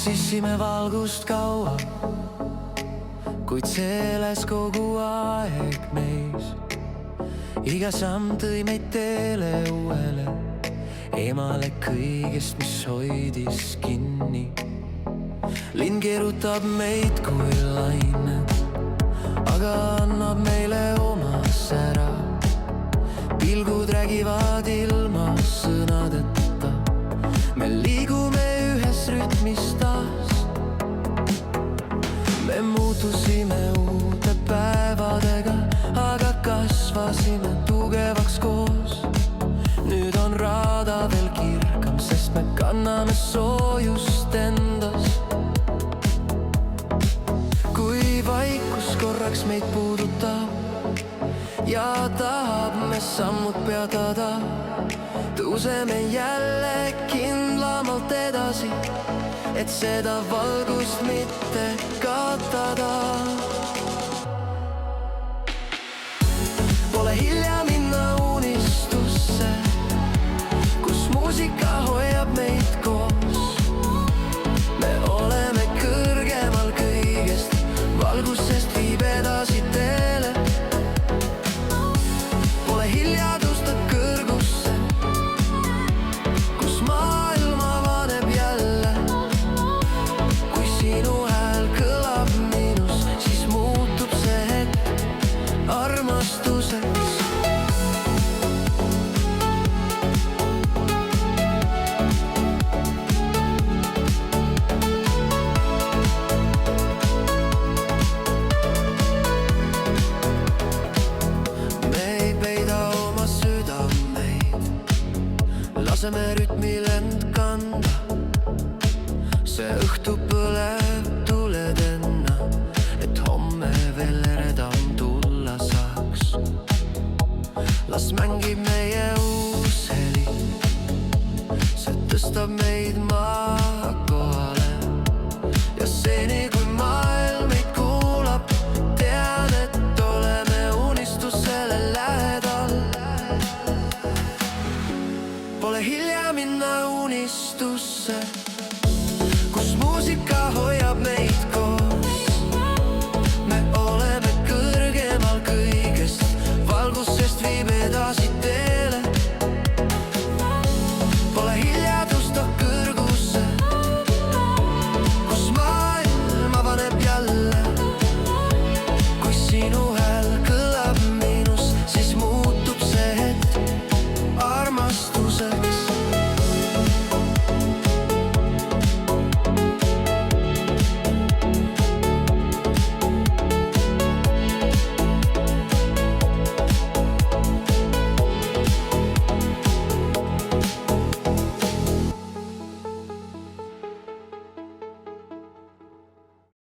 otsisime valgust kaua, kuid selles kogu aeg meis. Iga samm tõi meid teele uuele, eemale kõigest, mis hoidis kinni. Linn keerutab meid kui lained, aga annab meile oma sära. Pilgud räägivad ilma sõnadeta, me liigume ühes rütmis taas. Me muutusime uute päevadega, aga kasvasime tugevaks koos. Nüüd on raada veel kirgam, sest me kanname soojust endas. Kui vaikus korraks meid puudutab ja tahab me sammud peatada, tõuseme jälle kindlamalt edasi, et seda valgust mitte kaotada. Pole hilja minna unistusse, kus muusika hoiab meid koos. Me oleme kõrgemal kõigest, valgusest viib edasi teele. Pole hilja tõusta kõrgusse, kus maailm avaneb jälle. Kui sinu hääl kõlab minus, siis muutub see hetk armastuseks. Laseme rütmil end kanda, see õhtu põleb tuledenna, et homme veel eredam tulla saaks. Las mängib meie uus heli, see tõstab meid maa kohale. Ja seni kui maailm meid kuulab, tean, et oleme unistusele lähedal. Pole hilja minna unistusse, kus muusika hoiab